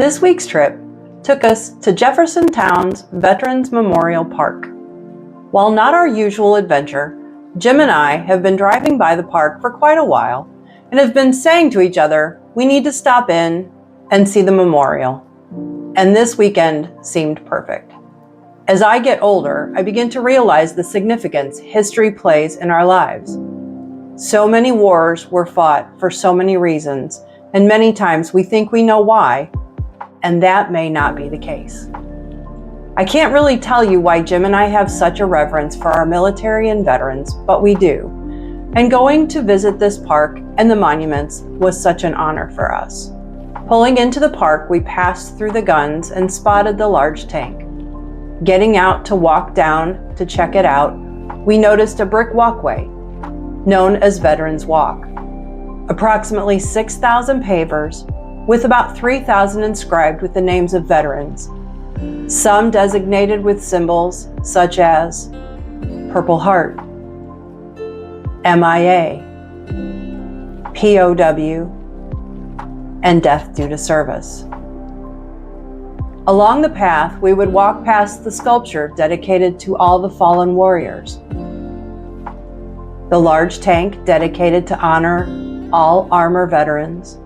This week's trip took us to Jeffersontown's Veterans Memorial Park. While not our usual adventure, Jim and I have been driving by the park for quite a while and have been saying to each other, we need to stop in and see the memorial. And this weekend seemed perfect. As I get older, I begin to realize the significance history plays in our lives. So many wars were fought for so many reasons, and many times we think we know why, and that may not be the case. I can't really tell you why Jim and I have such a reverence for our military and veterans, but we do. And going to visit this park and the monuments was such an honor for us. Pulling into the park, we passed through the guns and spotted the large tank. Getting out to walk down to check it out, we noticed a brick walkway known as Veterans Walk. Approximately 6,000 pavers with about 3,000 inscribed with the names of veterans, some designated with symbols such as Purple Heart, MIA, POW, and Death Due to Service. Along the path, we would walk past the sculpture dedicated to all the fallen warriors, the large tank dedicated to honor all armor veterans,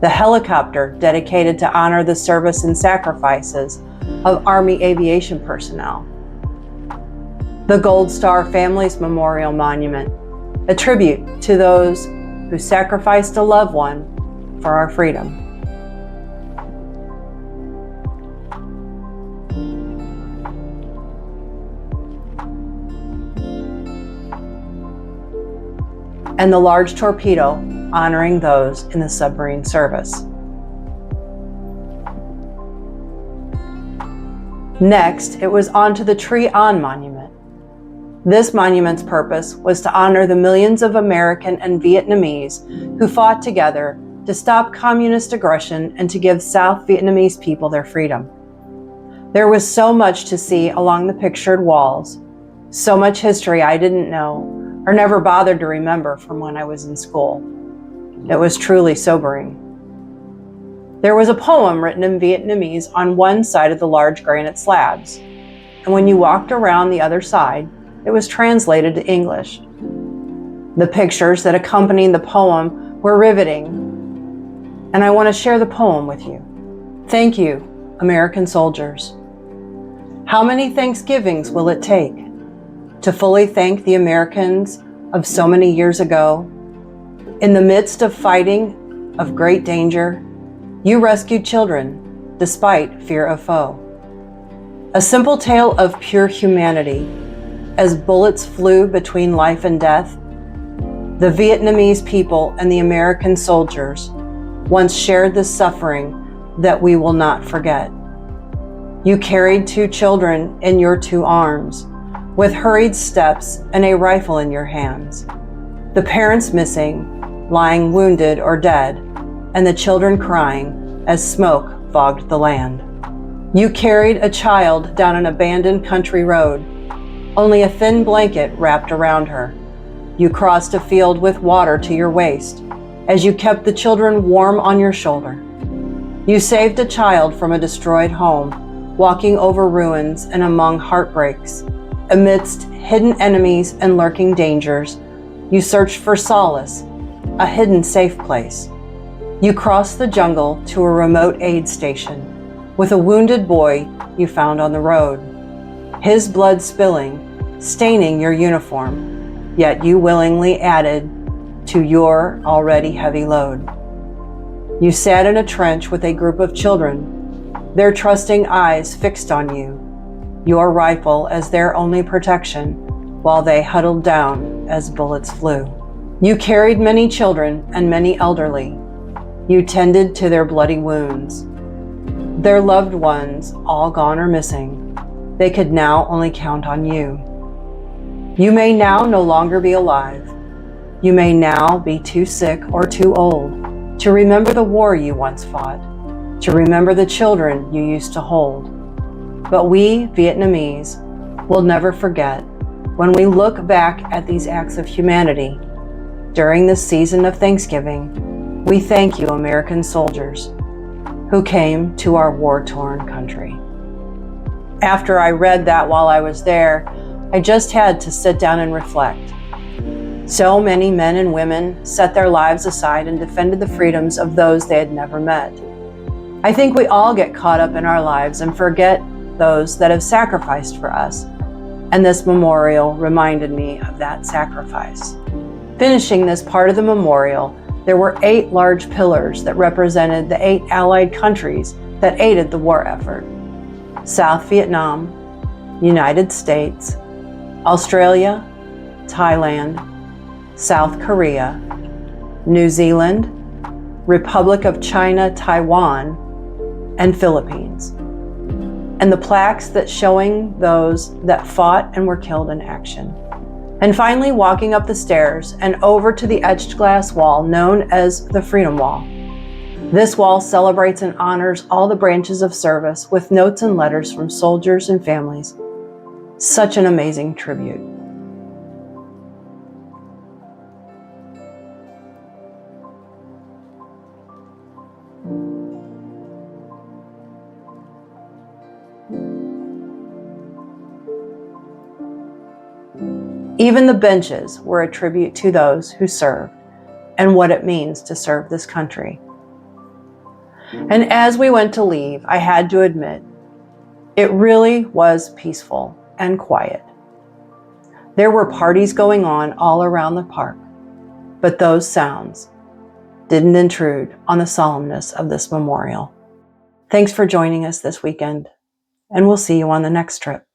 the helicopter dedicated to honor the service and sacrifices of Army aviation personnel, the Gold Star Families Memorial Monument, a tribute to those who sacrificed a loved one for our freedom. And the large torpedo honoring those in the submarine service. Next, it was on to the Tree On Monument. This monument's purpose was to honor the millions of American and Vietnamese who fought together to stop communist aggression and to give South Vietnamese people their freedom. There was so much to see along the pictured walls, so much history I didn't know or never bothered to remember from when I was in school. It was truly sobering. There was a poem written in Vietnamese on one side of the large granite slabs, and when you walked around the other side, it was translated to English. The pictures that accompanied the poem were riveting, and I want to share the poem with you. Thank you, American soldiers. How many Thanksgivings will it take to fully thank the Americans of so many years ago? In the midst of fighting of great danger, you rescued children despite fear of foe. A simple tale of pure humanity. As bullets flew between life and death, the Vietnamese people and the American soldiers once shared the suffering that we will not forget. You carried 2 children in your 2 arms, with hurried steps and a rifle in your hands. The parents missing, lying wounded or dead, and the children crying as smoke fogged the land. You carried a child down an abandoned country road, only a thin blanket wrapped around her. You crossed a field with water to your waist as you kept the children warm on your shoulder. You saved a child from a destroyed home, walking over ruins and among heartbreaks. Amidst hidden enemies and lurking dangers, you searched for solace, a hidden safe place. You crossed the jungle to a remote aid station with a wounded boy you found on the road, his blood spilling, staining your uniform, yet you willingly added to your already heavy load. You sat in a trench with a group of children, their trusting eyes fixed on you, your rifle as their only protection, while they huddled down as bullets flew. You carried many children and many elderly. You tended to their bloody wounds. Their loved ones, all gone or missing, they could now only count on you. You may now no longer be alive. You may now be too sick or too old to remember the war you once fought, to remember the children you used to hold. But we, Vietnamese, will never forget when we look back at these acts of humanity. During this season of Thanksgiving, we thank you, American soldiers. who came to our war-torn country. After I read that while I was there, I just had to sit down and reflect. So many men and women set their lives aside and defended the freedoms of those they had never met. I think we all get caught up in our lives and forget those that have sacrificed for us, and this memorial reminded me of that sacrifice. Finishing this part of the memorial, there were 8 large pillars that represented the 8 Allied countries that aided the war effort: South Vietnam, United States, Australia, Thailand, South Korea, New Zealand, Republic of China, Taiwan, and Philippines, and the plaques that showing those that fought and were killed in action. And finally, walking up the stairs and over to the etched glass wall known as the Freedom Wall. This wall celebrates and honors all the branches of service with notes and letters from soldiers and families. Such an amazing tribute. Even the benches were a tribute to those who served and what it means to serve this country. And as we went to leave, I had to admit, it really was peaceful and quiet. There were parties going on all around the park, but those sounds didn't intrude on the solemnness of this memorial. Thanks for joining us this weekend, and we'll see you on the next trip.